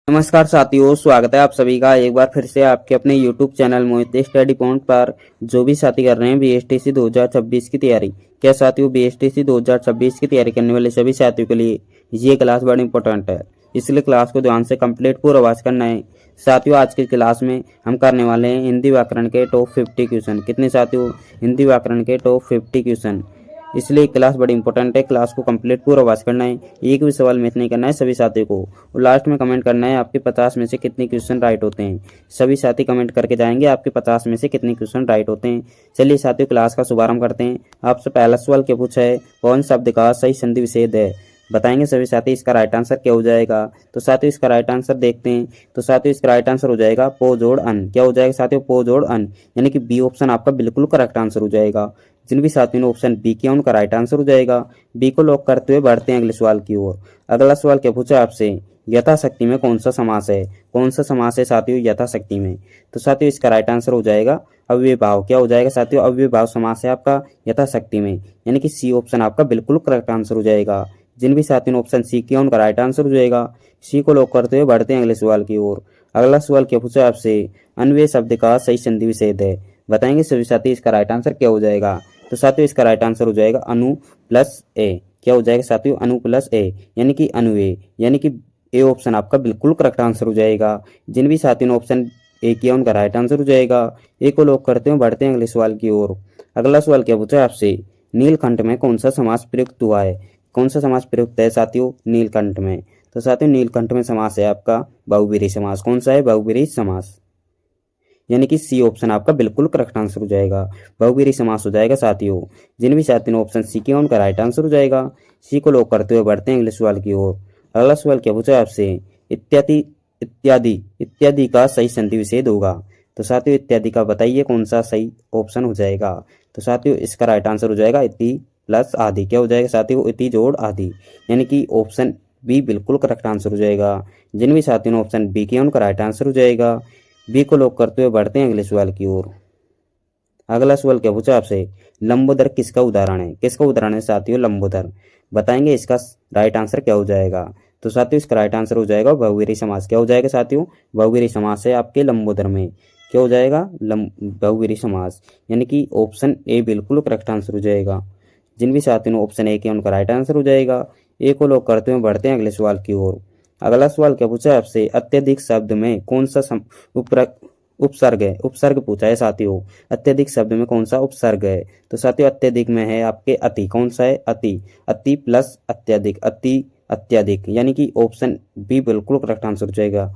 नमस्कार साथियों, स्वागत है आप सभी का एक बार फिर से आपके अपने YouTube चैनल मोहित स्टडी पॉइंट पर। जो भी साथी कर रहे हैं बीएसटीसी 2026 की तैयारी, क्या साथियों बीएसटीसी 2026 की तैयारी करने वाले सभी साथियों के लिए ये क्लास बड़ी इंपॉर्टेंट है, इसलिए क्लास को ध्यान से कंप्लीट पूरा वॉच करना है। साथियों आज की क्लास में हम करने वाले हैं हिंदी व्याकरण के टॉप 50 क्वेश्चन। कितने साथियों? हिंदी व्याकरण के टॉप 50 क्वेश्चन, इसलिए क्लास बड़ी इंपॉर्टेंट है। क्लास को कंप्लीट पूरा वॉच करना है, एक भी सवाल मिस नहीं करना है सभी साथियों को। और लास्ट में कमेंट करना है आपके 50 में से कितने क्वेश्चन राइट होते हैं। सभी साथी कमेंट करके जाएंगे आपके 50 में से कितने क्वेश्चन राइट होते हैं। चलिए साथियों क्लास का शुभारंभ करते हैं। आपसे पहला सवाल क्या पूछा है? कौन शब्द का सही संधि विच्छेद है? बताएंगे सभी साथी इसका राइट आंसर क्या हो जाएगा। तो साथियों इसका राइट आंसर देखते हैं। तो साथियों इसका राइट आंसर हो जाएगा पो जोड़ अन। क्या हो जाएगा साथियों? पो जोड़ अन, यानी कि बी ऑप्शन आपका बिल्कुल करेक्ट आंसर हो जाएगा। जिन भी साथियों ने ऑप्शन बी किया उनका राइट आंसर हो जाएगा। बी को लॉक करते हुए बढ़ते हैं अगले सवाल की ओर। अगला सवाल क्या पूछा आपसे? यथाशक्ति में कौन सा समास है? कौन सा समास है साथियों यथाशक्ति में? तो साथियों इसका राइट आंसर हो जाएगा अव्ययभाव। क्या हो जाएगा साथियों? अव्ययभाव समास है आपका यथाशक्ति में, यानी कि सी ऑप्शन आपका बिल्कुल करेक्ट आंसर हो जाएगा। जिन भी साथियों ने ऑप्शन सी किया उनका राइट आंसर हो जाएगा। सी को लॉक करते हुए बढ़ते हैं अगले सवाल की ओर। अगला सवाल क्या पूछा आपसे? अन्वय शब्द का सही संधि विच्छेद है। बताएंगे सभी साथी इसका राइट आंसर क्या हो जाएगा। तो साथियों इसका राइट आंसर हो जाएगा अनु प्लस ए। क्या हो जाएगा साथियों? अनु प्लस ए, यानी कि अनुए, यानी कि ए ऑप्शन आपका बिल्कुल करेक्ट आंसर हो जाएगा। जिन भी साथियों ने ऑप्शन ए किया उनका राइट आंसर हो जाएगा। ए को लॉक करते हुए बढ़ते हैं अगले सवाल की ओर। अगला सवाल क्या पूछा है आपसे? नीलकंठ में कौन सा समास प्रयुक्त हुआ है? कौन सा समास प्रयुक्त है साथियों नीलकंठ में? तो साथियों नीलकंठ में समास है आपका बहुब्रीहि समास। कौन सा है? बहुब्रीहि समास, यानी कि सी ऑप्शन आपका बिल्कुल करेक्ट आंसर हो जाएगा। बहुब्रीहि समास हो जाएगा साथियों। जिन भी साथियों ने ऑप्शन सी किया उनका राइट आंसर हो जाएगा। सी को लॉक करते हुए बढ़ते हैं अगले सवाल की ओर। अगला सवाल क्या पूछा है आपसे? इत्यादि इत्यादि इत्यादि का सही संधि विच्छेद होगा। तो साथियों इत्यादि का बताइए कौन सा सही ऑप्शन हो जाएगा। तो साथियों इसका राइट आंसर हो जाएगा इति प्लस आदि। क्या हो जाएगा साथियों? इति जोड़ आदि, यानी कि ऑप्शन बी बिल्कुल करेक्ट आंसर हो जाएगा। जिन भी साथियों ने ऑप्शन बी किया उनका राइट आंसर हो जाएगा। बी को लॉक करते हुए बढ़ते हैं अगले सवाल की ओर। अगला सवाल क्या पूछा आपसे? लंबोदर किसका उदाहरण है? किसका उदाहरण है साथियों? लंबोदर। बताएंगे इसका राइट आंसर क्या हो जाएगा। तो साथियों इसका राइट आंसर हो जाएगा बहुब्रीहि समास। क्या हो जाएगा साथियों? बहुब्रीहि समास है आपके लंबोदर में। क्या हो जाएगा? बहुब्रीहि समास, यानी कि ऑप्शन ए बिल्कुल करेक्ट आंसर हो जाएगा। जिन भी साथियों ने ऑप्शन ए किया उनका राइट आंसर हो जाएगा। ए को लॉक करते हुए बढ़ते हैं अगले सवाल की ओर। अगला सवाल क्या पूछा है आपसे? अत्यधिक शब्द में कौन सा उपसर्ग है? उपसर्ग पूछा है साथियों। अत्यधिक शब्द में कौन सा उपसर्ग है? तो साथियों अत्यधिक में है आपके अति। कौन सा है? अति। अति प्लस अत्यधिक, अति अत्यधिक, यानी कि ऑप्शन बी बिल्कुल करेक्ट आंसर हो जाएगा।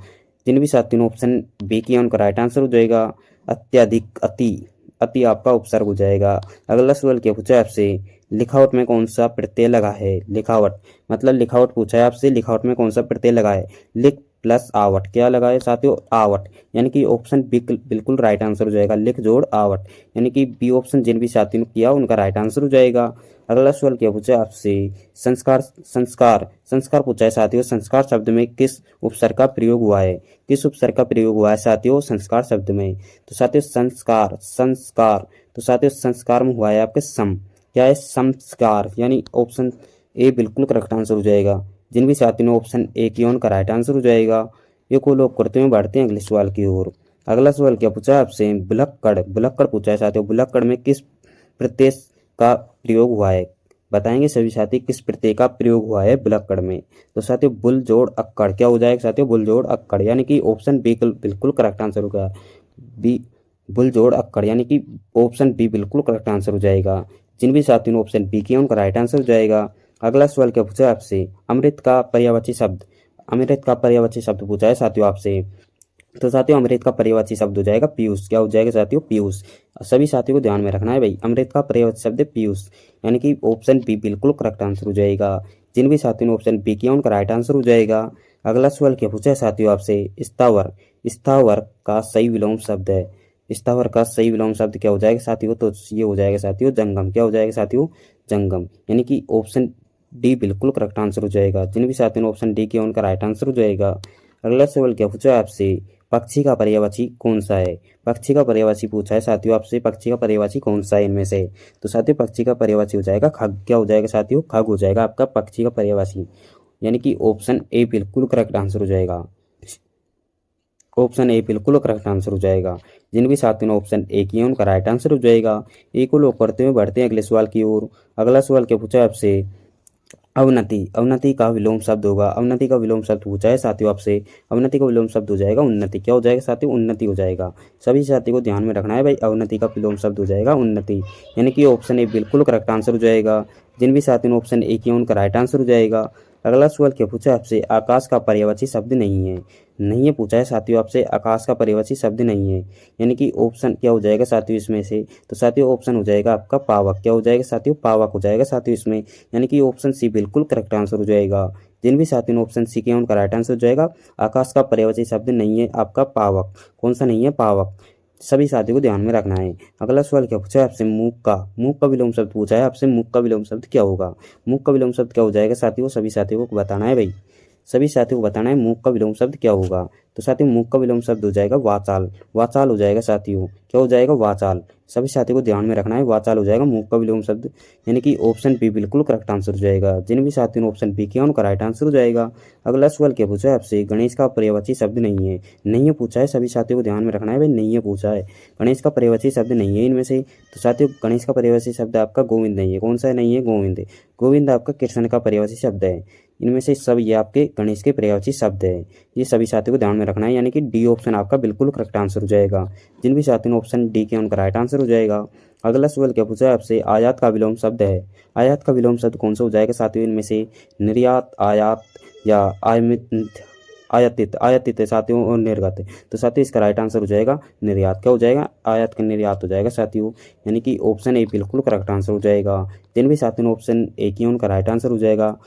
जिन भी साथियों ने ऑप्शन बी किया उनका राइट आंसर हो जाएगा अत्यधिक, अति। अति आपका उपसर्ग हो जाएगा। अगला सवाल क्या पूछा है आपसे? लिखावट में कौन सा प्रत्यय लगा है? लिखावट मतलब लिखावट पूछा है आपसे। लिखावट में कौन सा प्रत्यय लगा है? लिख प्लस आवट। क्या लगा है साथियों? आवट, यानी कि ऑप्शन बी बिल्कुल राइट आंसर हो जाएगा। लिख जोड़ आवट, यानी कि बी ऑप्शन जिन भी साथियों ने किया उनका राइट आंसर हो जाएगा। अगला सवाल क्या पूछा है आपसे? संस्कार संस्कार संस्कार पूछा है साथियों। संस्कार शब्द में किस उपसर्ग का प्रयोग हुआ है? किस उपसर्ग का प्रयोग हुआ है साथियों संस्कार शब्द में? तो साथियों संस्कार संस्कार, तो साथियों संस्कार में हुआ है आपके सम। क्या है? संस्कार, यानी ऑप्शन ए बिल्कुल करेक्ट आंसर हो जाएगा। जिन भी साथियों ने ऑप्शन ए किया उनका राइट आंसर हो जाएगा। ये को लॉक करते हुए बढ़ते हैं अगले सवाल की ओर। अगला सवाल क्या पूछा है आपसे? भुलक्कड़ भुलक्कड़ पूछा है साथियों। भुलक्कड़ में किस प्रत्यय का प्रयोग हुआ है? बताएंगे सभी साथी किस प्रत्यय का प्रयोग हुआ है भुलक्कड़ में। तो साथियों बुल जोड़ अक्कड़। क्या हो जाएगा साथियों? बुल जोड़ अक्कड़, यानी कि ऑप्शन बी बिल्कुल करेक्ट आंसर होगा। बी बुल जोड़ अक्कड़, यानी कि ऑप्शन बी बिल्कुल करेक्ट आंसर हो जाएगा। जिन भी साथियों ने ऑप्शन बी किया उनका राइट आंसर हो जाएगा। अगला सवाल क्या पूछा है आपसे? अमृत का पर्यायवाची शब्द। अमृत का पर्यायवाची शब्द पूछा है साथियों आपसे। तो साथियों अमृत का पर्यायवाची शब्द हो जाएगा पीयूष। क्या हो जाएगा साथियों? पीयूष। सभी साथियों को ध्यान में रखना है भाई, अमृत का पर्यायवाची शब्द पीयूष, यानी कि ऑप्शन बी बिल्कुल करेक्ट आंसर हो जाएगा। जिन भी साथियों ने ऑप्शन बी किया उनका राइट आंसर हो जाएगा। अगला सवाल क्या पूछा है साथियों आपसे? स्थावर। स्थावर का सही विलोम शब्द है। स्थावर का सही विलोम शब्द क्या हो जाएगा साथियों? तो ये हो जाएगा साथियों जंगम। क्या हो जाएगा साथियों? जंगम, यानी कि ऑप्शन डी बिल्कुल करेक्ट आंसर हो जाएगा। जिन भी साथियों ने ऑप्शन डी किया उनका राइट आंसर हो जाएगा। अगला सवाल क्या पूछा है आपसे? पक्षी का पर्यायवाची कौन सा है? पक्षी का पर्यायवाची पूछा है साथियों आपसे। पक्षी का पर्यायवाची कौन सा है इनमें से? तो साथियों पक्षी का पर्यायवाची हो जाएगा खग। क्या हो जाएगा साथियों? खग हो जाएगा आपका पक्षी का पर्यायवाची, यानी कि ऑप्शन ए बिल्कुल करेक्ट आंसर हो जाएगा। ऑप्शन ए बिल्कुल करेक्ट आंसर हो जाएगा। जिन भी साथियों ने ऑप्शन ए किया उनका राइट आंसर हो जाएगा। ए को लोग करते हुए बढ़ते हैं अगले सवाल की ओर। अगला सवाल क्या पूछा है आपसे, अवनति। अवनति का विलोम शब्द होगा। अवनति का विलोम शब्द पूछा है साथियों आपसे। अवनति का विलोम शब्द हो जाएगा उन्नति। क्या हो जाएगा साथियों, उन्नति हो जाएगा। सभी साथियों को ध्यान में रखना है भाई, अवनति का विलोम शब्द हो जाएगा उन्नति, यानी कि ऑप्शन ए बिल्कुल करेक्ट आंसर हो जाएगा। जिन भी साथियों ने ऑप्शन ए किया उनका राइट आंसर हो जाएगा। अगला सवाल क्या पूछा है आपसे, आकाश का पर्यायवाची शब्द नहीं है। नहीं है पूछा है साथियों आपसे, आकाश का पर्यायवाची शब्द नहीं है, यानी कि ऑप्शन क्या हो जाएगा साथियों इसमें से, तो साथियों ऑप्शन हो जाएगा आपका पावक। क्या हो जाएगा साथियों, पावक हो जाएगा साथियों इसमें, यानी कि ऑप्शन सी बिल्कुल करेक्ट आंसर हो जाएगा। जिन भी साथियों ने ऑप्शन सी किया उनका राइट आंसर हो जाएगा। आकाश का पर्यायवाची शब्द नहीं है आपका पावक। कौन सा नहीं है, पावक। सभी साथियों को ध्यान में रखना है। अगला सवाल क्या पूछा है आपसे, मूक का विलोम शब्द पूछा है आपसे। मूक का विलोम शब्द क्या होगा, मूक का विलोम शब्द क्या हो जाएगा साथियों, सभी साथियों को बताना है भाई। सभी साथियों को बताना है मूक का विलोम शब्द क्या होगा। तो साथियों मूक का विलोम शब्द हो जाएगा वाचाल। वाचाल हो जाएगा साथियों, क्या हो जाएगा, वाचाल। सभी साथियों को ध्यान में रखना है, वाचाल हो जाएगा मूक का विलोम शब्द, यानी कि ऑप्शन बी बिल्कुल करेक्ट आंसर हो जाएगा। जिन भी साथियों ने ऑप्शन बी किया उनका राइट आंसर हो जाएगा। अगला सवाल क्या पूछा है आपसे, गणेश का पर्यायवाची शब्द नहीं है। नहीं है पूछा है, सभी साथियों को ध्यान में रखना है भाई, नहीं है पूछा है। गणेश का पर्यायवाची शब्द नहीं है इनमें से, तो साथियों गणेश का पर्यायवाची शब्द आपका गोविंद नहीं है। कौन सा नहीं है, गोविंद। गोविंद आपका कृष्ण का पर्यायवाची शब्द है। इनमें से सब ये आपके गणेश के पर्यायवाची शब्द है। ये सभी साथियों को ध्यान में रखना है, यानी कि डी ऑप्शन आपका बिल्कुल करेक्ट आंसर हो जाएगा। जिन भी साथियों ने ऑप्शन डी किया उनका राइट आंसर हो जाएगा। अगला सवाल क्या पूछा है आपसे, आयात का विलोम शब्द है। आयात का विलोम शब्द कौन सा हो जाएगा साथियों इनमें से, निर्यात, आयात या आयमित, आयातित। आयातित है साथियों और निर्गत है, तो साथियों इसका राइट आंसर हो जाएगा निर्यात। क्या हो जाएगा, आयात का निर्यात हो जाएगा साथियों, यानी कि ऑप्शन ए बिल्कुल करेक्ट आंसर हो जाएगा। जिन भी साथियों ने ऑप्शन ए किया उनका राइट आंसर हो जाएगा।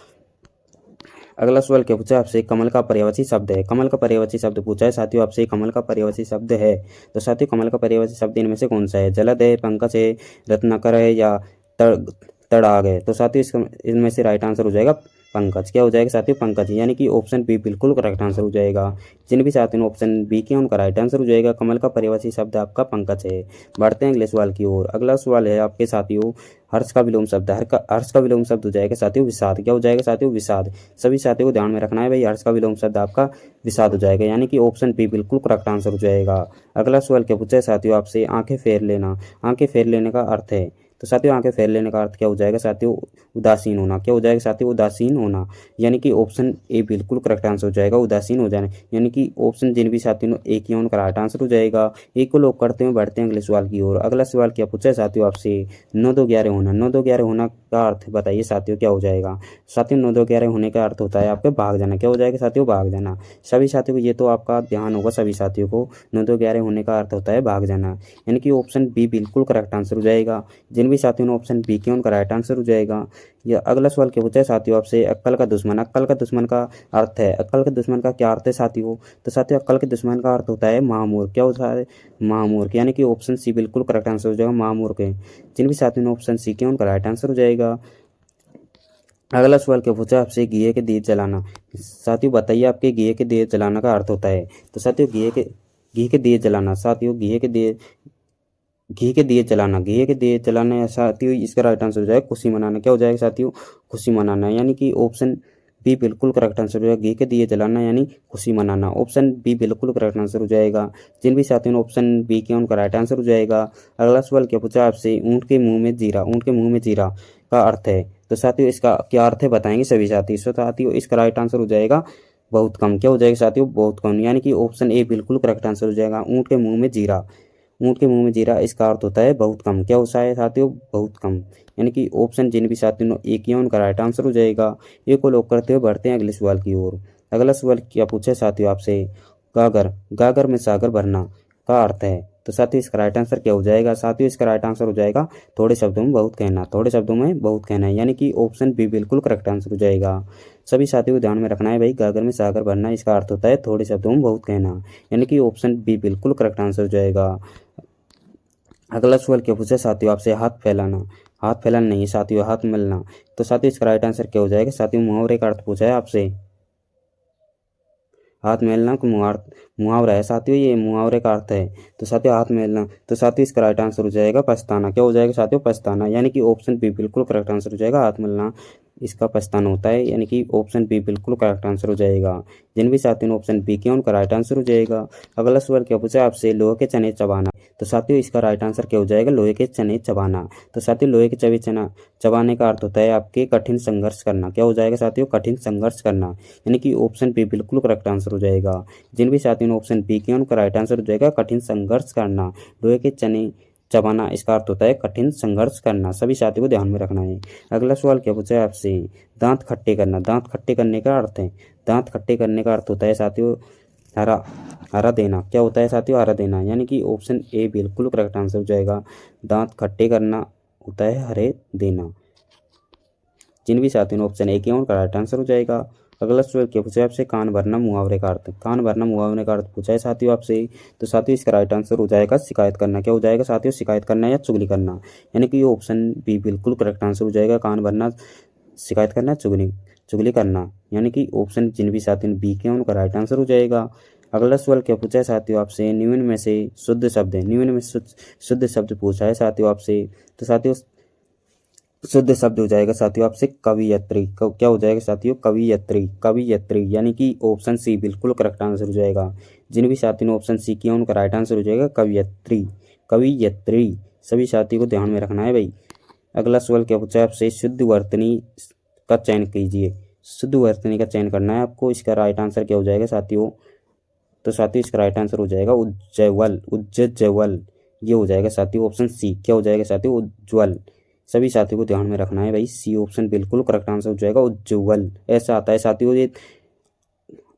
अगला सवाल क्या पूछा है आपसे, कमल का पर्यायवाची शब्द है। कमल का पर्यायवाची शब्द पूछा है साथियों आपसे, कमल का पर्यायवाची शब्द है। तो साथियों कमल का पर्यायवाची शब्द इनमें से कौन सा है, जलद है, पंकज है, रत्नाकर है या तड़ाग है। तो साथियों इसका इनमें से राइट आंसर हो जाएगा पंकज। क्या हो जाएगा साथियों, पंकज, यानी कि ऑप्शन बी बिल्कुल करेक्ट आंसर हो जाएगा। जिन भी साथियों ने ऑप्शन बी किया उनका राइट आंसर हो जाएगा। कमल का पर्यायवाची शब्द आपका पंकज है। बढ़ते हैं अगले सवाल की ओर। अगला सवाल है आपके साथियों, हर्ष का विलोम शब्द। हर्ष का विलोम शब्द हो जाएगा साथियों विषाद। क्या हो जाएगा साथियों, विषाद। सभी साथियों को ध्यान में रखना है भाई, हर्ष का विलोम शब्द आपका विषाद हो जाएगा, यानी कि ऑप्शन बी बिल्कुल करेक्ट आंसर हो जाएगा। अगला सवाल क्या पूछा है साथियों आपसे, आंखें फेर लेना। आंखें फेर लेने का अर्थ है, तो साथियों आंखें फेर लेने का अर्थ क्या हो जाएगा साथियों, उदासीन होना। क्या हो जाएगा साथियों, उदासीन होना, यानी कि ऑप्शन ए बिल्कुल करेक्ट आंसर हो जाएगा, उदासीन हो जाना, यानी कि ऑप्शन जिन भी साथियों ने ए किया उनका राइट आंसर हो जाएगा। एक को लोग करते हुए बढ़ते हैं अगले सवाल की ओर। अगला सवाल क्या पूछा है साथियों आपसे, 9-2-11 होना। 9-2-11 होना का अर्थ बताइए साथियों क्या हो जाएगा। साथियों 9-2-11 होने का अर्थ होता है आपके भाग जाना। क्या हो जाएगा साथियों, भाग जाना। सभी साथियों को ये तो आपका ध्यान होगा, सभी साथियों को 9-2-11 होने का अर्थ होता है भाग जाना, यानी कि ऑप्शन बी बिल्कुल करेक्ट आंसर हो जाएगा। जिन भी साथियों ने ऑप्शन बी किया उनका राइट आंसर हो जाएगा। या अगला सवाल क्या पूछा है साथियों आपसे, अक्कल का दुश्मन। अक्कल का दुश्मन का अर्थ है, अक्कल के दुश्मन का क्या अर्थ है साथियों, तो साथियों अक्कल के दुश्मन का अर्थ होता है महामूर्ख। क्या होता है, महामूर्ख, यानी कि ऑप्शन सी बिल्कुल करेक्ट आंसर हो जाएगा, महामूर्ख है। जिन भी साथियों ने ऑप्शन सी किया उनका राइट आंसर हो जाएगा। अगला सवाल क्या पूछा है आपसे, घिए के दिए जलाना। साथियों बताइए आपके घिए के दिए जलाना का अर्थ होता है, तो साथियों घी के दिए जलाना, साथियों घी के दिए जलाना, घी के दिए जलाना या साथियों इसका राइट आंसर हो जाएगा खुशी मनाना। क्या हो जाएगा साथियों, खुशी मनाना, यानी कि ऑप्शन बी बिल्कुल करेक्ट आंसर हो जाएगा, घी के दिए जलाना यानी खुशी मनाना। ऑप्शन बी बिल्कुल करेक्ट आंसर हो जाएगा। जिन भी साथियों ने ऑप्शन बी किया उनका राइट आंसर हो जाएगा। अगला सवाल क्या पूछा आपसे, ऊँट के मुंह में जीरा। ऊँट के मुंह में जीरा का अर्थ है, तो साथियों इसका क्या अर्थ है बताएंगे सभी साथी। सो साथियों इसका राइट आंसर हो जाएगा बहुत कम। क्या हो जाएगा साथियों, बहुत कम, यानी कि ऑप्शन ए बिल्कुल करेक्ट आंसर हो जाएगा। ऊँट के मुंह में जीरा, ऊँट के मुंह में जीरा इसका अर्थ होता है बहुत कम। क्या होता है साथियों, बहुत कम, यानी कि ऑप्शन जिन भी साथियों ने ए किया उनका राइट आंसर हो जाएगा। ए को लॉक करते हुए बढ़ते हैं अगले सवाल की ओर। अगला सवाल क्या पूछा है साथियों आपसे, गागर। गागर में सागर भरना का अर्थ है, तो साथियों इसका राइट आंसर क्या हो जाएगा। साथियों इसका राइट आंसर हो जाएगा थोड़े शब्दों में बहुत कहना। थोड़े शब्दों में बहुत कहना है, यानी कि ऑप्शन बी बिल्कुल करेक्ट आंसर हो जाएगा। सभी साथियों को ध्यान में रखना है भाई, गागर में सागर भरना इसका अर्थ होता है थोड़े शब्दों में बहुत कहना, यानी कि ऑप्शन बी बिल्कुल करेक्ट आंसर हो जाएगा। अगला सवाल क्या पूछा साथियों आपसे, हाथ फैलाना। हाथ फैलाना नहीं साथियों, हाथ मिलना, तो साथियों इसका राइट आंसर क्या हो जाएगा। साथियों मुहावरे का अर्थ पूछा है आपसे, हाथ मेलना को मुहावरा है साथियों, ये मुहावरे का अर्थ है, तो साथियों हाथ मेलना, तो साथियों इसका राइट आंसर हो जाएगा पछताना। क्या हो जाएगा साथियों, पछताना, यानी कि ऑप्शन बी बिल्कुल करेक्ट आंसर हो जाएगा, हाथ मिलना। इसका प्रस्थान होता है, यानी कि ऑप्शन बी बिल्कुल करेक्ट आंसर हो जाएगा। जिन भी साथियों ने ऑप्शन बी किया उनका राइट आंसर हो जाएगा। अगला सवाल क्या पूछा आपसे, लोहे के चने चबाना। तो साथियों इसका राइट आंसर क्या हो जाएगा, लोहे के चने चबाना। तो साथियों लोहे के चना चबाने का अर्थ होता है आपके कठिन संघर्ष करना। क्या हो जाएगा साथियों, कठिन संघर्ष करना, यानी कि ऑप्शन बी बिल्कुल करेक्ट आंसर हो जाएगा। जिन भी साथियों ने ऑप्शन बी किया उनका राइट आंसर हो जाएगा कठिन संघर्ष करना। लोहे के चने चबाना इसका अर्थ होता है कठिन संघर्ष करना। सभी साथियों को ध्यान में रखना है। अगला सवाल क्या पूछा है आपसे, दांत खट्टे करना। दांत खट्टे करने का अर्थ है, दांत खट्टे करने का अर्थ होता है साथियों हरा हरा देना। क्या होता है साथियों, हरा देना, यानी कि ऑप्शन ए बिल्कुल करेक्ट आंसर हो जाएगा। दांत खट्टे करना होता है हरे देना। जिन भी साथियों ने ऑप्शन ए किया उनका राइट आंसर हो जाएगा। अगला सवाल क्या पूछा है आपसे, कान भरना मुहावरे का अर्थ। कान भरना मुहावरे का अर्थ पूछा है साथियों आपसे। तो साथियों इसका राइट आंसर हो जाएगा शिकायत करना। क्या हो जाएगा साथियों, शिकायत करना या चुगली करना, यानी कि ऑप्शन बी बिल्कुल करेक्ट आंसर हो जाएगा। कान भरना शिकायत करना चुगली करना, यानी कि ऑप्शन जिन भी साथियों ने बी किया उनका राइट आंसर हो जाएगा। अगला सवाल क्या पूछा है साथियों आपसे, निम्न में से शुद्ध शब्द है। निम्न में शुद्ध शब्द पूछा है साथियों आपसे। तो साथियों शुद्ध शब्द हो जाएगा साथियों आपसे कवियत्री। क्या हो जाएगा साथियों, कवियत्री, यानी कि ऑप्शन सी बिल्कुल करेक्ट आंसर हो जाएगा। जिन भी साथियों ने ऑप्शन सी किया उनका राइट आंसर हो जाएगा कवियत्री। सभी साथियों को ध्यान में रखना है भाई। अगला सवाल क्या पूछा है आपसे, शुद्ध वर्तनी का चयन कीजिए। शुद्ध वर्तनी का चयन करना है आपको। इसका राइट आंसर क्या हो जाएगा साथियों, तो साथियों इसका राइट आंसर हो जाएगा उज्ज्वल। ये हो जाएगा साथियों ऑप्शन सी। क्या हो जाएगा साथियों, उज्ज्वल। सभी साथियों को ध्यान में रखना है भाई, सी ऑप्शन बिल्कुल करेक्ट आंसर हो जाएगा उज्ज्वल। ऐसा आता है साथियों, ये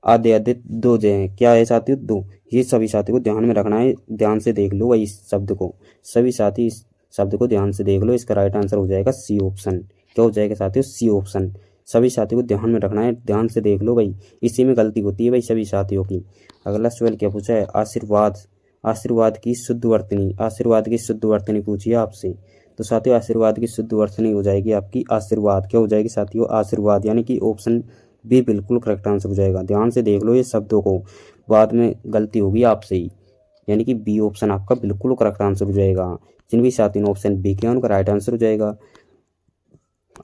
आधे आधे दो जो हैं, क्या है साथियों, दो। ये सभी साथियों को ध्यान में रखना है, ध्यान से देख लो भाई इस शब्द को। सभी साथी इस शब्द को ध्यान से देख लो, इसका राइट आंसर हो जाएगा सी ऑप्शन। क्या हो जाएगा साथियों, सी ऑप्शन। सभी साथियों को ध्यान में रखना है, ध्यान से देख लो भाई, इसी में गलती होती है भाई सभी साथियों की। अगला सवाल क्या पूछा है, आशीर्वाद की शुद्ध वर्तनी पूछी है आपसे। तो साथियों आशीर्वाद की शुद्ध वर्तनी हो जाएगी आपकी आशीर्वाद। क्या हो जाएगी साथियों, आशीर्वाद, यानी कि ऑप्शन बी बिल्कुल करेक्ट आंसर हो जाएगा। ध्यान से देख लो ये शब्दों को, बाद में गलती होगी आपसे ही, यानी कि बी ऑप्शन आपका बिल्कुल करेक्ट आंसर हो जाएगा। जिन भी साथियों ने ऑप्शन बी किया उनका राइट आंसर हो जाएगा।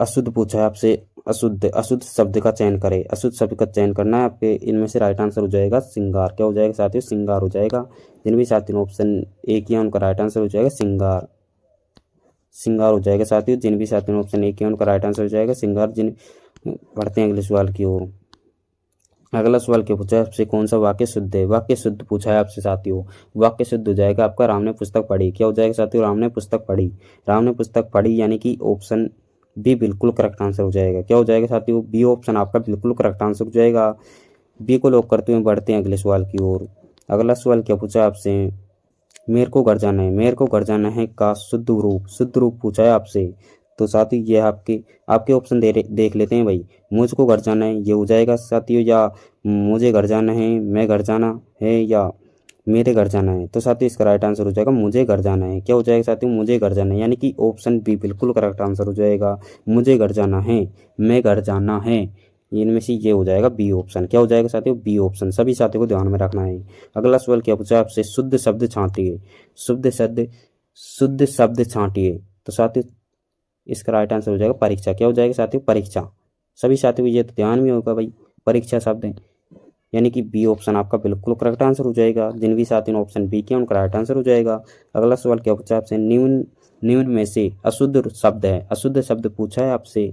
अशुद्ध पूछा है आपसे, अशुद्ध शब्द का चयन करें। अशुद्ध शब्द का चयन करना है आपके, इनमें से राइट आंसर हो जाएगा श्रृंगार। क्या हो जाएगा साथियों, श्रृंगार हो जाएगा। जिन भी साथियों ने ऑप्शन ए किया उनका राइट आंसर हो जाएगा श्रृंगार हो जाएगा साथियों। जिन भी साथियों ने ऑप्शन ए किया उनका राइट आंसर हो जाएगा श्रृंगार। बढ़ते हैं अगले सवाल की ओर। अगला सवाल क्या पूछा है आपसे, कौन सा वाक्य शुद्ध है। वाक्य शुद्ध पूछा है आपसे साथियों। वाक्य शुद्ध हो जाएगा आपका राम ने पुस्तक पढ़ी। क्या हो जाएगा साथियों, राम ने पुस्तक पढ़ी, यानी कि ऑप्शन बी बिल्कुल करेक्ट आंसर हो जाएगा। क्या हो जाएगा साथियों, बी ऑप्शन आपका बिल्कुल करेक्ट आंसर हो जाएगा। बी को लॉक करते हुए बढ़ते हैं अगले सवाल की ओर। अगला सवाल क्या पूछा है आपसे, मेरे को घर जाना है का शुद्ध रूप पूछा है आपसे। तो साथियों ये आपके ऑप्शन देख लेते हैं भाई। मुझको घर जाना है ये हो जाएगा साथियों, या मुझे घर जाना है, मैं घर जाना है, या मेरे घर जाना है। तो साथियों इसका राइट आंसर हो जाएगा मुझे घर जाना है। क्या हो जाएगा साथियों, मुझे घर जाना है, यानी कि ऑप्शन बी बिल्कुल करेक्ट आंसर हो जाएगा। मुझे घर जाना है, मैं घर जाना है, इनमें से ये हो जाएगा बी ऑप्शन। क्या हो जाएगा साथियों, बी ऑप्शन। सभी साथियों को ध्यान में रखना है। अगला सवाल क्या पूछा आपसे, शुद्ध शब्द छांटिए। तो साथियों इसका राइट आंसर हो जाएगा परीक्षा। क्या हो जाएगा साथियों, परीक्षा। सभी साथियों को ये तो ध्यान में होगा भाई, परीक्षा शब्द है, यानी कि बी ऑप्शन आपका बिल्कुल करेक्ट आंसर हो जाएगा। जिन भी साथियों ने ऑप्शन बी किया उनका राइट आंसर हो जाएगा। अगला सवाल क्या पूछा आपसे, निम्न में से अशुद्ध शब्द पूछा है आपसे।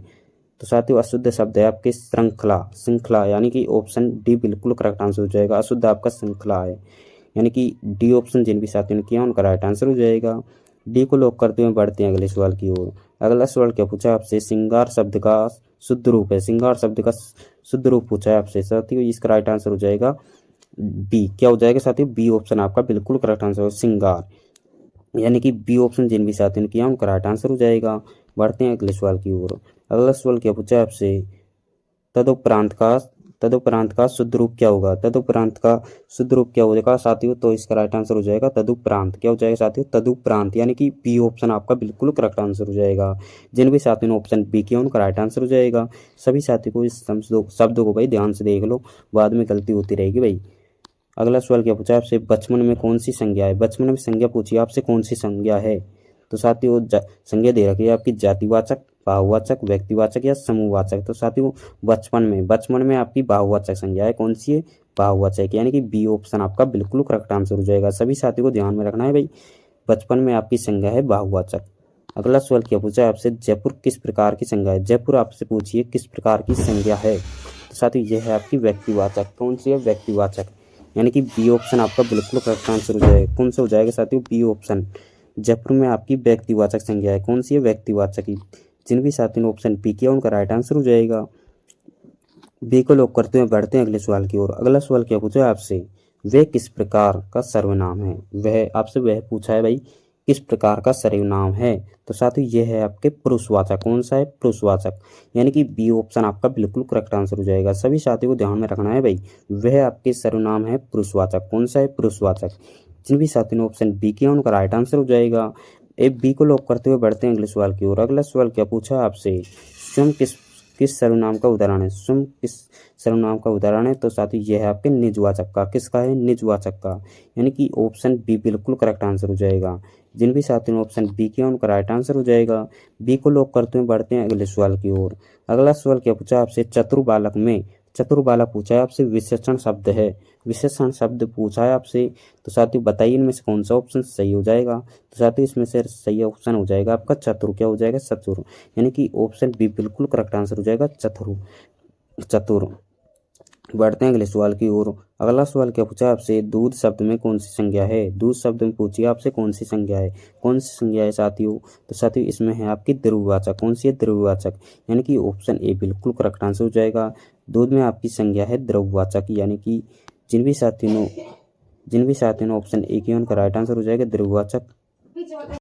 तो साथियों अशुद्ध शब्द है आपके श्रृंखला, यानी कि ऑप्शन डी बिल्कुल करेक्ट आंसर हो जाएगा। अशुद्ध आपका श्रृंखला है, यानी कि डी ऑप्शन जिन भी साथियों ने किया उनका राइट आंसर हो जाएगा। डी को लॉक करते हुए बढ़ते हैं अगले सवाल की ओर। अगला सवाल क्या पूछा आपसे, श्रृंगार शब्द का शुद्ध रूप पूछा है आपसे साथियों। इसका राइट आंसर हो जाएगा बी। क्या हो जाएगा साथियों, बी ऑप्शन आपका बिल्कुल करेक्ट आंसर हो, श्रृंगार, यानी कि बी ऑप्शन जिन भी साथियों ने किया उनका राइट आंसर हो जाएगा। बढ़ते हैं अगले सवाल की ओर। अगला सवाल क्या पूछा है आपसे, तदुपरांत का शुद्ध रूप क्या होगा। तदुपरांत का शुद्ध रूप क्या होगा साथियों, तो इसका राइट आंसर हो जाएगा तदुपरांत। क्या हो जाएगा साथियों, तदुपरांत, यानी कि बी ऑप्शन आपका बिल्कुल करेक्ट आंसर हो जाएगा। जिन भी साथियों ने ऑप्शन बी किया उनका राइट आंसर हो जाएगा। सभी साथियों को इस शब्दों को भाई ध्यान से देख लो, बाद में गलती होती रहेगी भाई। अगला सवाल क्या पूछा आपसे, बचपन में कौन सी संज्ञा है। बचपन में संज्ञा पूछी आपसे, कौन सी संज्ञा है। तो साथियों संज्ञा दे रखी है आपकी जातिवाचक, बहुवाचक, व्यक्तिवाचक या समूहवाचक। तो साथियों बचपन में आपकी बहुवाचक संज्ञा है, कौन सी है? बहुवाचक, यानी कि बी ऑप्शन आपका बिल्कुल करेक्ट आंसर हो जाएगा। सभी साथियों को ध्यान में रखना है भाई, बचपन में आपकी संज्ञा है बहुवाचक। अगला सवाल क्या पूछा है आपसे, जयपुर किस प्रकार की संज्ञा है? जयपुर आपसे पूछिए किस प्रकार की संज्ञा है? तो साथियों यह है आपकी व्यक्तिवाचक, कौन सी है? व्यक्तिवाचक, यानी कि बी ऑप्शन आपका बिल्कुल करेक्ट आंसर हो जाएगा। कौन सा हो जाएगा साथियों? B option. जयपुर में आपकी व्यक्तिवाचक संज्ञा है, कौन सी है? व्यक्तिवाचक ही। जिन भी साथियों ने ऑप्शन बी किया उनका राइट आंसर हो जाएगा। बी को लॉक करते हुए बढ़ते हैं अगले सवाल की ओर। अगला सवाल क्या पूछा है आपसे, वह किस प्रकार का सर्वनाम है? वह आपसे वह पूछा है भाई, किस प्रकार का सर्वनाम है? तो साथियों यह है आपके पुरुषवाचक, कौन सा है? पुरुषवाचक, यानी कि बी ऑप्शन आपका बिल्कुल करेक्ट आंसर हो जाएगा। सभी साथियों को ध्यान में रखना है भाई, वह आपके सर्वनाम है पुरुषवाचक, कौन सा है? पुरुषवाचक। जिन भी साथियों ने ऑप्शन बी किया उनका राइट आंसर हो जाएगा। एक बी को लॉक करते हुए बढ़ते हैं अगले सवाल की ओर। अगला सवाल क्या पूछा है आपसे, स्वयं किस सर्वनाम का उदाहरण है? स्वयं किस सर्वनाम का उदाहरण है? तो साथियों यह है आपके निजवाचक का, किसका है? निजवाचक का, यानी कि ऑप्शन बी बिल्कुल करेक्ट आंसर हो जाएगा। जिन भी साथियों ने ऑप्शन बी किया उनका राइट आंसर हो जाएगा। बी को लॉक करते हुए बढ़ते हैं अगले सवाल की ओर। अगला सवाल क्या पूछा आपसे, चतुर बालक में, चतुर बालक पूछा है आपसे, विशेषण शब्द है, विशेषण शब्द पूछा है आपसे। तो साथियों बताइए इनमें से कौन सा ऑप्शन सही हो जाएगा? तो साथियों इसमें से सही ऑप्शन हो जाएगा आपका चतुर। क्या हो जाएगा? चतुर, यानी कि ऑप्शन बी बिल्कुल करेक्ट आंसर हो जाएगा, चतुर, चतुर। बढ़ते हैं अगले सवाल की ओर। अगला सवाल क्या पूछा आपसे, दूध शब्द में कौन सी संज्ञा है? दूध शब्द में पूछिए आपसे कौन सी संज्ञा है? कौन सी संज्ञा है साथियों? तो साथियों इसमें है आपकी द्रव्यवाचक, कौन सी है? द्रव्यवाचक, यानी कि ऑप्शन ए बिल्कुल करेक्ट आंसर हो जाएगा। दूध में आपकी संज्ञा है द्रव्यवाचक, यानी कि जिन भी साथियों ने ऑप्शन ए किया उनका राइट आंसर हो जाएगा द्रव्यवाचक।